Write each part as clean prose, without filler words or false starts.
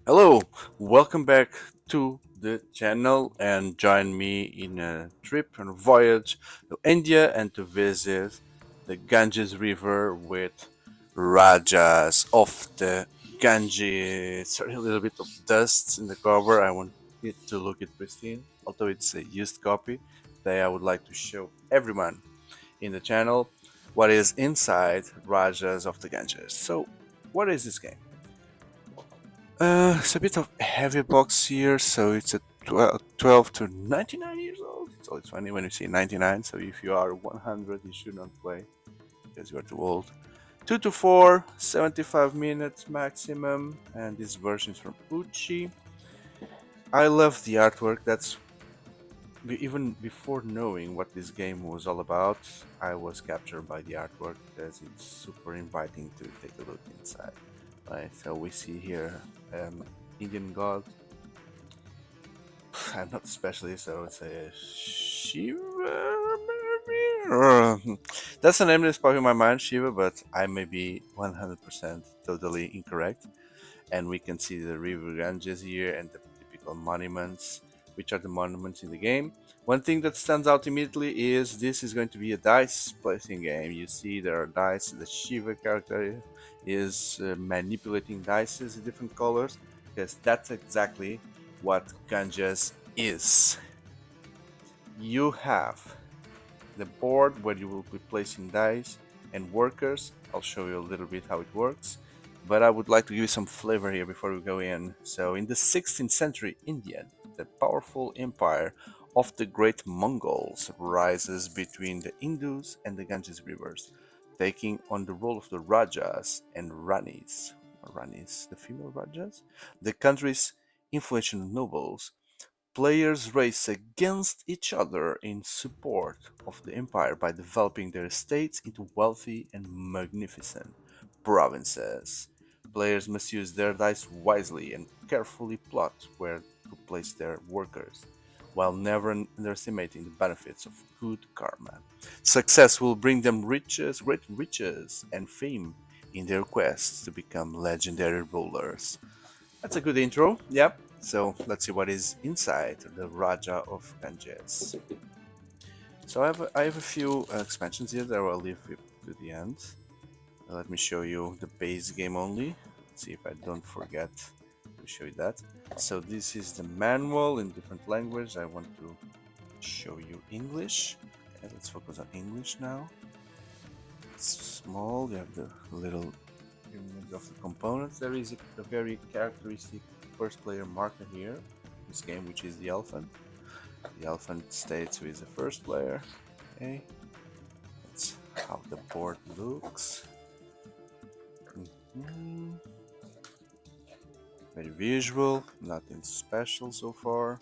Hello, welcome back to the channel and join me in a trip and a voyage to India and to visit the Ganges River with Rajas of the Ganges. Sorry, a little bit of dust in the cover. I want it to look it pristine, although it's a used copy. Today I would like to show everyone in the channel what is inside Rajas of the Ganges. So, what is this game? It's a bit of a heavy box here, so it's a 12 to 99 years old. So it's funny when you see 99, so if you are 100, you should not play because you are too old. 2 to 4, 75 minutes maximum, and this version is from Uchi. I love the artwork. That's even before knowing what this game was all about, I was captured by the artwork because it's super inviting to take a look inside. Right, so we see here Indian god. I'm not a specialist, so I would say Shiva. Maybe? That's a name that's popping in my mind, Shiva, but I may be 100% totally incorrect. And we can see the river Ganges here and the typical monuments, which are the monuments in the game. One thing that stands out immediately is this is going to be a dice placing game. You see there are dice. The Shiva character is manipulating dice in different colors because that's exactly what Ganges is. You have the board where you will be placing dice and workers. I'll show you a little bit how it works, but I would like to give you some flavor here before we go in. So in the 16th century India, the powerful empire of the Great Mongols rises between the Indus and the Ganges rivers, taking on the role of the Rajas and Ranis. Ranis, the female Rajas, the country's influential nobles. Players race against each other in support of the empire by developing their states into wealthy and magnificent provinces. Players must use their dice wisely and carefully plot where to place their workers, while never underestimating the benefits of good karma. Success will bring them riches, great riches, and fame in their quests to become legendary rulers. That's a good intro. Yep. So let's see what is inside the Raja of Ganges. So I have a few expansions here that I will leave to the end. Let me show you the base game only. Let's see if I don't forget to show you that. So this is the manual in different language. I want to show you English. Okay, let's focus on English now. It's small. You have the little image of the components. There is a very characteristic first player marker here in this game, which is the elephant. The elephant states who is the first player. Okay, that's how the board looks. Mhm. Very visual, nothing special so far.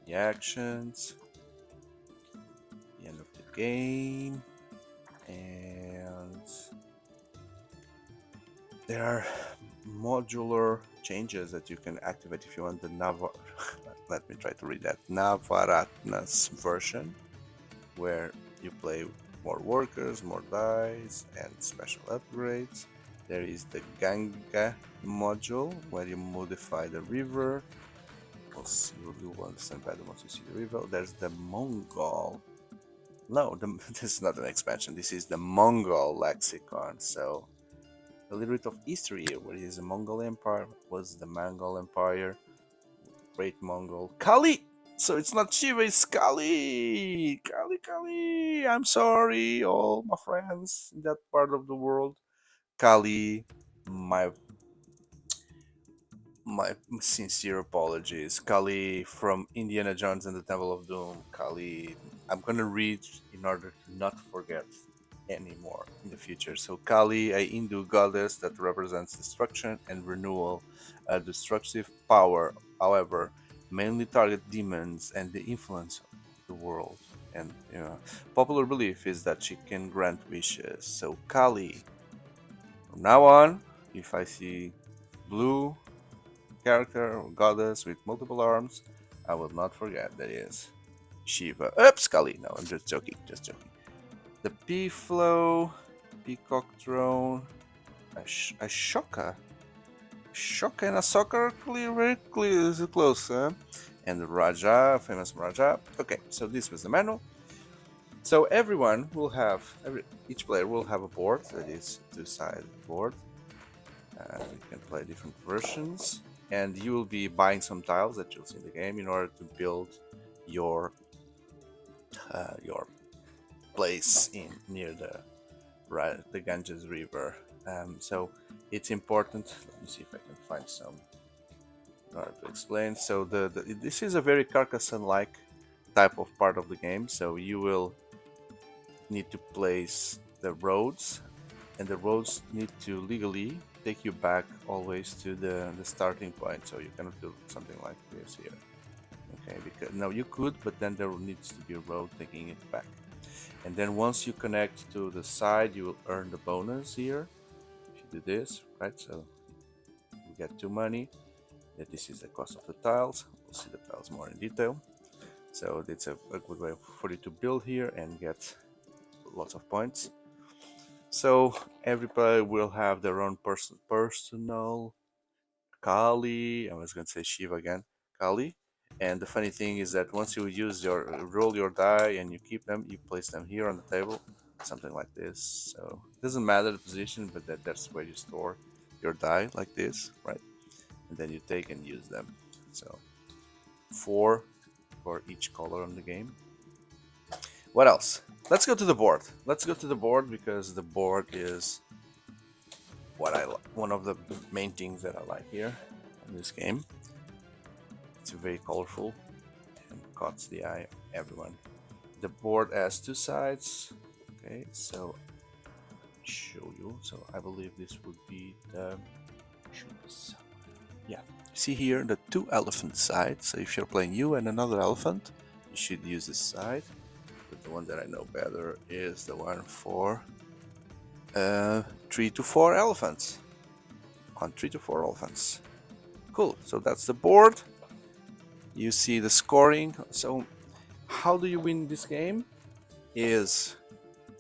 The actions, the end of the game, and there are modular changes that you can activate if you want the let me try to read that Navaratna's version, where you play more workers, more dice, and special upgrades. There is the Ganga module, where you modify the river. You will understand better once you see the river. There's the Mongol. No, this is not an expansion. This is the Mongol lexicon. So a little bit of history here. What is the Mongol Empire? What was the Mongol Empire? Great Mongol Kali. So it's not Shiva, it's Kali. Kali, Kali. I'm sorry, all my friends in that part of the world. Kali, my my sincere apologies. Kali from Indiana Jones and the Temple of Doom. Kali. I'm gonna read in order to not forget anymore in the future. So Kali, a Hindu goddess that represents destruction and renewal, a destructive power, however, mainly target demons and the influence of the world. And popular belief is that she can grant wishes. So Kali, from now on, if I see blue character or goddess with multiple arms, I will not forget that is Shiva. Oops, Kali. No, I'm just joking. Just joking. The P flow, Peacock Throne, Ashoka. Shock and a soccer, very clear, close. And the Raja, famous Raja. Okay, so this was the manual. So everyone will have, each player will have a board that is two-sided board. You can play different versions, and you will be buying some tiles that you'll see in the game in order to build your place in near the Ganges River. So it's important. Let me see if I can find some in order to explain. So this is a very Carcassonne-like type of part of the game. So you will need to place the roads, and the roads need to legally take you back always to the starting point. So you cannot do something like this here. Okay, because no, you could, but then there needs to be a road taking it back. And then once you connect to the side, you will earn the bonus here. If you do this, right? So you get 2 money. That this is the cost of the tiles. We'll see the tiles more in detail. So it's a good way for you to build here and get lots of points. So every player will have their own personal Kali. I was going to say Shiva again, Kali. And the funny thing is that once you roll your die and you keep them, you place them here on the table, something like this. So it doesn't matter the position, but that's where you store your die, like this, right? And then you take and use them. So 4 for each color on the game. What else? Let's go to the board. Let's go to the board because the board is one of the main things that I like here in this game. It's very colorful and caught the eye of everyone. The board has 2 sides. Okay, so show you. So I believe this would be the see here the 2 elephant sides. So if you're playing you and another elephant, you should use this side. But the one that I know better is the one for 3 to 4 elephants. On 3 to 4 elephants. Cool. So that's the board. You see the scoring. So how do you win this game? Do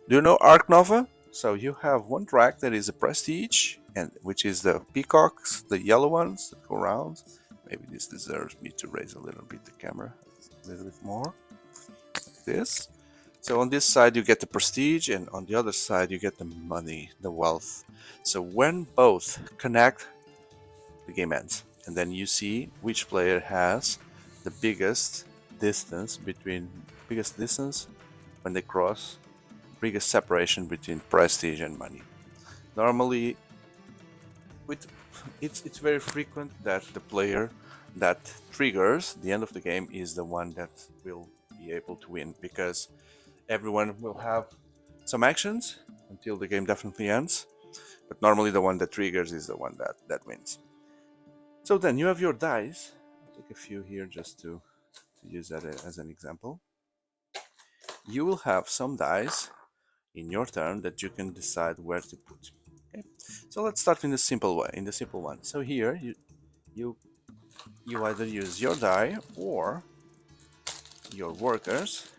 you know Arc Nova? So you have one track that is a prestige, and which is the peacocks, the yellow ones that go around. Maybe this deserves me to raise a little bit the camera, a little bit more, like this. So on this side you get the prestige, and on the other side you get the money, the wealth. So when both connect, the game ends, and then you see which player has the biggest distance when they cross, biggest separation between prestige and money. Normally, it's very frequent that the player that triggers the end of the game is the one that will be able to win, because everyone will have some actions until the game definitely ends, but normally the one that triggers is the one that wins. So then you have your dice. I'll take a few here just to use that as an example. You will have some dice in your turn that you can decide where to put. Okay, so let's start in the simple one. So here you either use your die or your workers.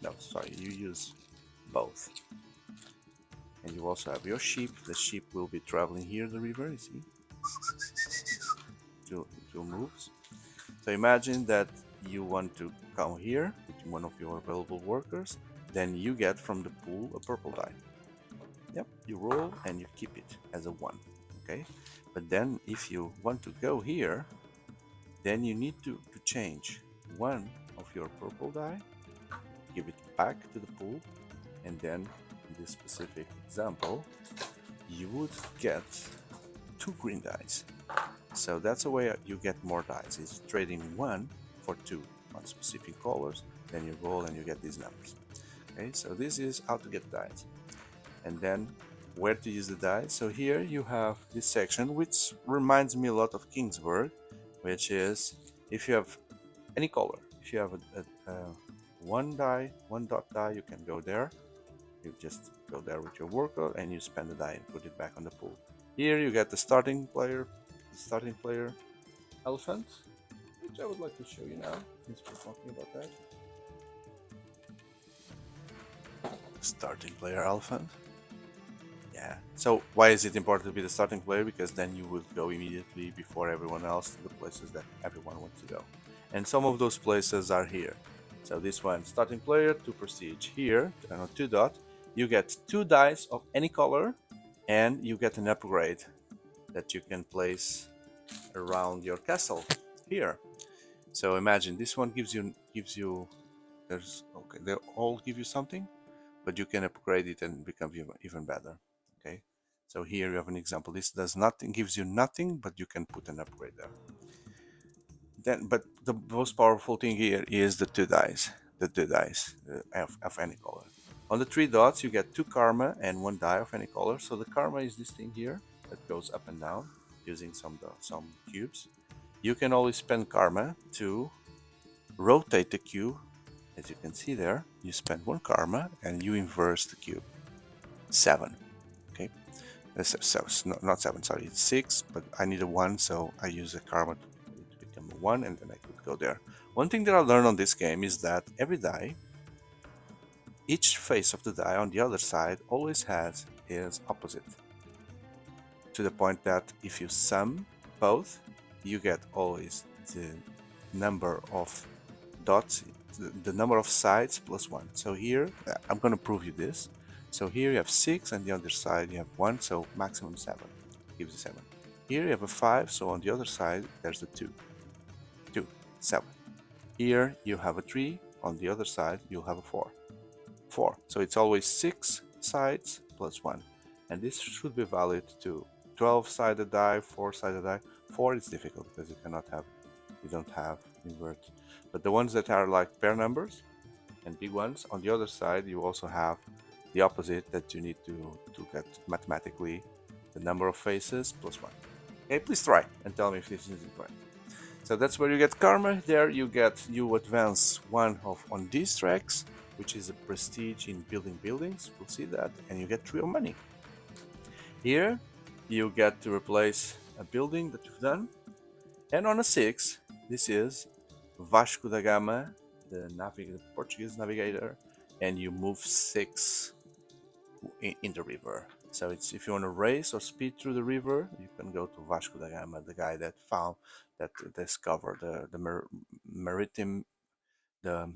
No, sorry, you use both. And you also have your sheep. The sheep will be traveling here the river, you see. Two moves. So imagine that you want to come here with one of your available workers, then you get from the pool a purple die. Yep, you roll and you keep it as a 1. Okay, but then if you want to go here, then you need to change one of your purple die, give it back to the pool, and then in this specific example, you would get 2 green dice. So that's a way you get more dice. It's trading 1 for 2 on specific colors. Then you roll and you get these numbers. Okay, so this is how to get dice. And then where to use the dice. So here you have this section, which reminds me a lot of Kingsburg, which is if you have any color, if you have a 1 dot die, you can go there. You just go there with your worker and you spend the die and put it back on the pool. Here you get the starting player elephant, which I would like to show you now since we're talking about that. Starting player elephant. Yeah, Yeah. So why is it important to be the starting player? Because then you will go immediately before everyone else to the places that everyone wants to go. And some of those places are here. So this one, starting player to prestige. Here, on 2 dot, you get 2 dice of any color, and you get an upgrade that you can place around your castle here. So imagine this one gives you there's okay, they all give you something, but you can upgrade it and become even better. Okay, so here you have an example. This does nothing, gives you nothing, but you can put an upgrade there. Then, but the most powerful thing here is the 2 dice of any color. On the 3 dots, you get 2 karma and 1 die of any color. So the karma is this thing here that goes up and down using some cubes. You can always spend karma to rotate the cube. As you can see there, you spend 1 karma and you inverse the cube. 7. Okay, so not 7. Sorry, it's 6. But I need a 1, so I use a karma to become a 1, and then I could go there. One thing that I learned on this game is that every die, each face of the die on the other side always has its opposite. To the point that if you sum both, you get always the number of dots, the number of sides plus 1. So here, I'm going to prove you this. So here you have 6, and the other side you have 1, so maximum 7 gives you 7. Here you have a 5, so on the other side there's a 2, 2, 7. Here you have a 3, on the other side you'll have a 4, 4. So it's always 6 sides plus 1. And this should be valid to 12-sided die, 4-sided die. 4 is difficult because you don't have invert. But the ones that are like pair numbers and big ones, on the other side you also have the opposite, that you need to get mathematically the number of faces plus 1. Okay, please try and tell me if this isn't correct. So that's where you get karma. There you advance one of on these tracks, which is a prestige in building buildings. We'll see that, and you get 3 of money. Here you get to replace a building that you've done, and on a 6, this is Vasco da Gama, the Portuguese navigator, and you move 6 in the river. So it's, if you want to race or speed through the river, you can go to Vasco da Gama, the guy that discovered the maritime, the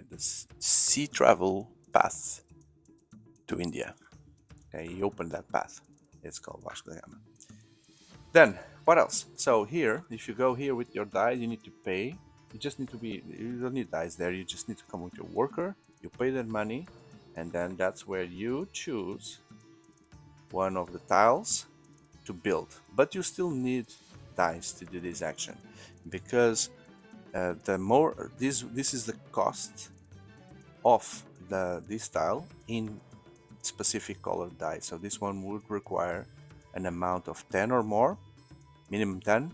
the sea travel path to India. Okay, he opened that path. It's called Vasco da Gama. Then what else? So here, if you go here with your die, you need to pay. You just need to be. You don't need dice there. You just need to come with your worker. You pay that money, and then that's where you choose one of the tiles to build. But you still need dice to do this action, because the more this is the cost of this tile in specific colored die. So this one would require an amount of 10 or more, minimum 10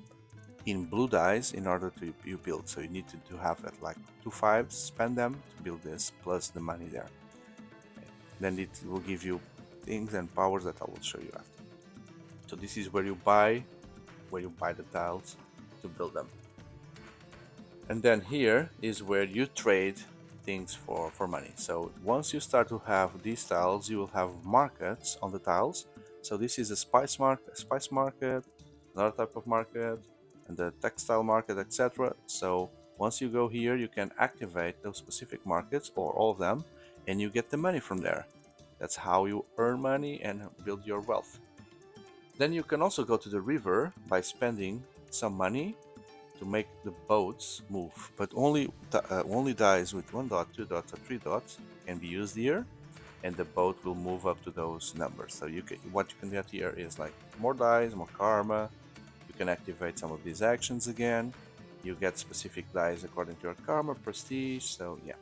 in blue dice in order to you build. So you need to have at like 2 5s, spend them to build this plus the money there. Okay. Then it will give you things and powers that I will show you after. So this is where you buy the tiles to build them. And then here is where you trade things for money. So once you start to have these tiles, you will have markets on the tiles. So this is a spice market, another type of market, and the textile market, etc. So once you go here, you can activate those specific markets or all of them, and you get the money from there. That's how you earn money and build your wealth. Then you can also go to the river by spending some money to make the boats move, but only dies with 1 dot, 2 dots, or 3 dots can be used here, and the boat will move up to those numbers. So what you can get here is like more dice, more karma. You can activate some of these actions again. You get specific dice according to your karma, prestige. So yeah,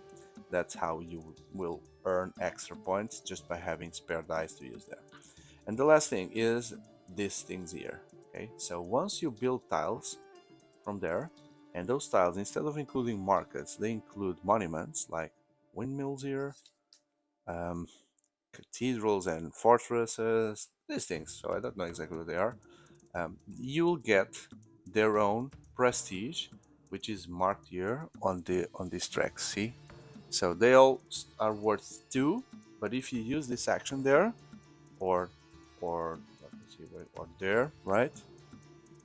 that's how you will earn extra points, just by having spare dice to use there. And the last thing is these things here. Okay, so once you build tiles from there, and those tiles, instead of including markets, they include monuments like windmills here, cathedrals and fortresses, these things. So I don't know exactly what they are. You'll get their own prestige, which is marked here on this track. See, so they all are worth 2, but if you use this action there, or or let me see, or there, right?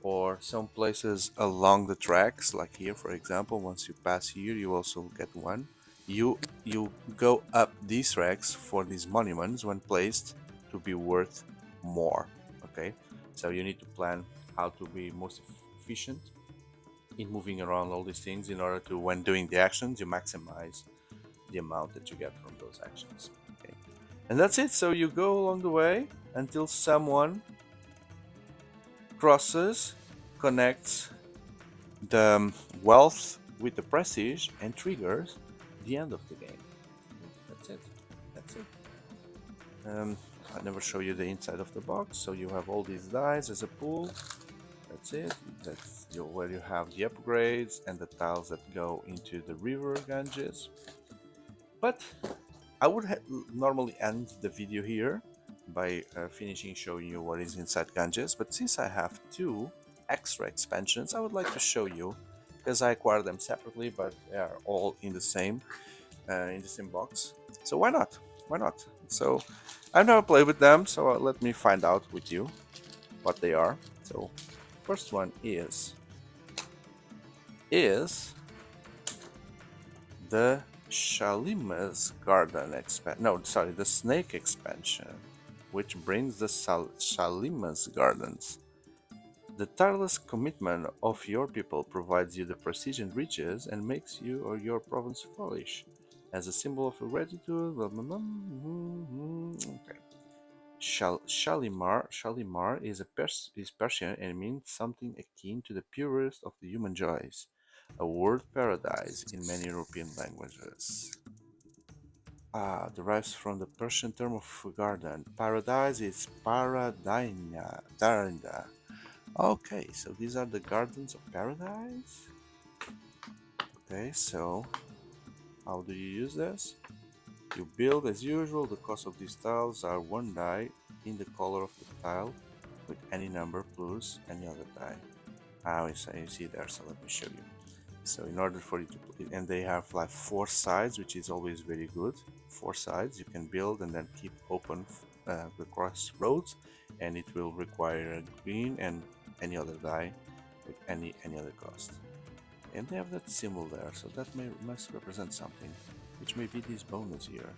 Or some places along the tracks, like here, for example. Once you pass here, you also get one. You go up these tracks for these monuments when placed to be worth more. Okay, so you need to plan how to be most efficient in moving around all these things in order to, when doing the actions, you maximize the amount that you get from those actions. Okay, and that's it. So you go along the way until someone crosses, connects the wealth with the prestige, and triggers the end of the game. That's it. That's it. I never show you the inside of the box. So you have all these dice as a pool. That's it. That's where you have the upgrades and the tiles that go into the river Ganges. But I would normally end the video here by finishing showing you what is inside Ganges. But since I have two extra expansions, I would like to show you, because I acquired them separately, but they are all in the same box. So why not? Why not? So I've never played with them, so let me find out with you what they are. So first one is the Shalima's Garden expansion. No, sorry, the Snake expansion, which brings the Shalima's Gardens. The tireless commitment of your people provides you the precision riches and makes you or your province flourish. As a symbol of gratitude, okay. Shalimar is Persian and means something akin to the purest of the human joys, a word paradise in many European languages. Derives from the Persian term of garden. Paradise is Paradina. Darda. Okay, so these are the gardens of paradise. Okay, so how do you use this? You build as usual. The cost of these tiles are one die in the color of the tile with any number plus any other die. You see there, so let me show you. So in order for you to, and they have like 4 sides, which is always very good. 4 sides you can build and then keep open the crossroads, and it will require a green and any other die with any other cost. And they have that symbol there, so that must represent something, which may be this bonus here.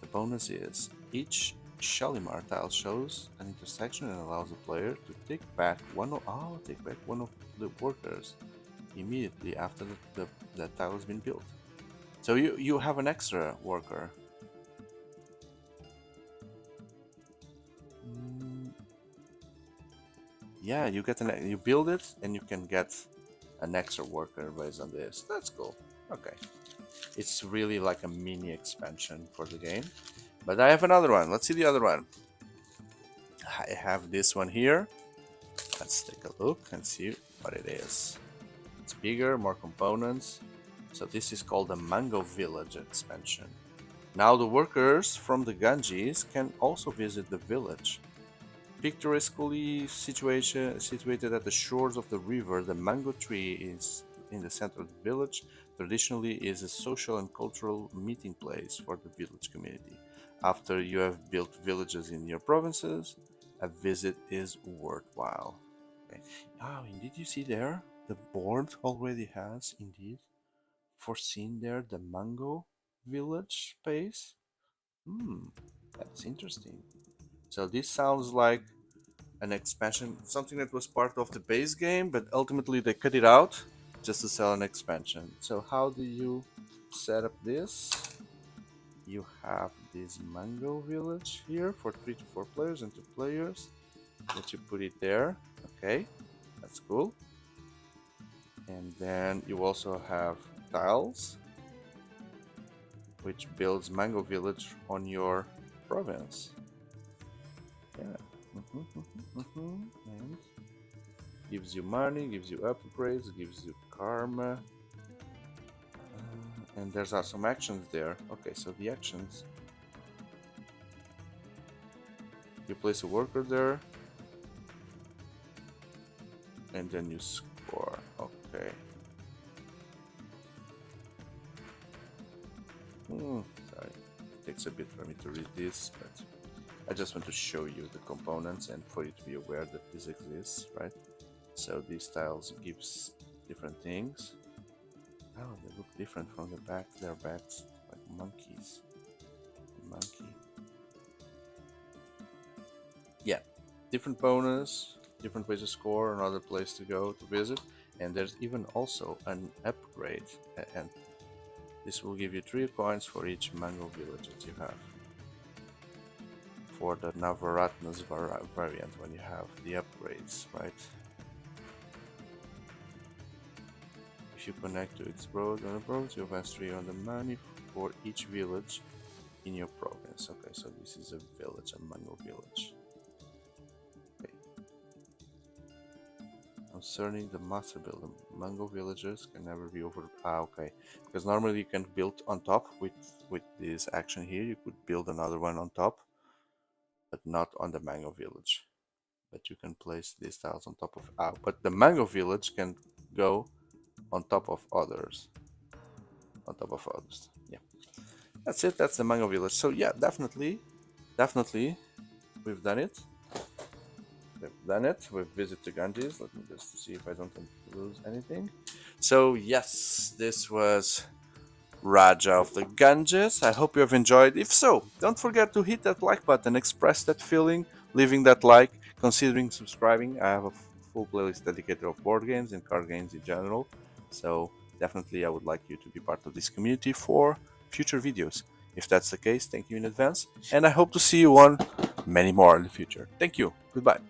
The bonus is each Shalimar tile shows an intersection and allows the player to take back one of the workers immediately after the tile has been built. So you have an extra worker. Yeah, you build it and you can get an extra worker based on this. That's cool. Okay, it's really like a mini expansion for the game. But I have another one. Let's see the other one. I have this one here. Let's take a look and see what it is. It's bigger, more components. So this is called the Mango Village expansion. Now the workers from the Ganges can also visit the village. Picturesquely situated at the shores of the river, the mango tree is in the center of the village. Traditionally is a social and cultural meeting place for the village community. After you have built villages in your provinces, a visit is worthwhile. Okay. Oh, indeed, you see there, the board already has indeed foreseen there the mango village space. That's interesting. So this sounds like an expansion, something that was part of the base game, but ultimately they cut it out just to sell an expansion. So how do you set up this? You have this mango village here for 3 to 4 players and 2 players. That you put it there. Okay, that's cool. And then you also have tiles, which builds mango village on your province. Yeah. And gives you money, gives you upgrades, gives you karma. And there's some actions there. Okay, so the actions. You place a worker there. And then you score. Okay. Sorry. It takes a bit for me to read this, but I just want to show you the components and for you to be aware that this exists, right? So these tiles gives different things. Oh, they look different from the back. Their backs like monkeys. Monkey. Yeah, different bonus, different ways to score, another place to go to visit, and there's even also an upgrade, and this will give you 3 coins for each mango village that you have. For the Navaratnas variant, when you have the upgrades, right? If you connect to its road on the province, you invest 3 on the money for each village in your province. Okay, so this is a village, a mango village. Okay. Concerning the master builder, mango villagers can never be over. Okay, because normally you can build on top with this action here. You could build another one on top, but not on the mango village. But you can place these tiles on top of. But the mango village can go on top of others. On top of others. Yeah, that's it. That's the mango village. So yeah, definitely, we've done it. We've done it. We've visited Ganges. Let me just see if I don't lose anything. So yes, this was Raja of the Ganges. I hope you have enjoyed. If so, don't forget to hit that like button, express that feeling, leaving that like, considering subscribing. I have a full playlist dedicated of board games and card games in general. So definitely I would like you to be part of this community for future videos. If that's the case, thank you in advance, and I hope to see you on many more in the future. Thank you. Goodbye.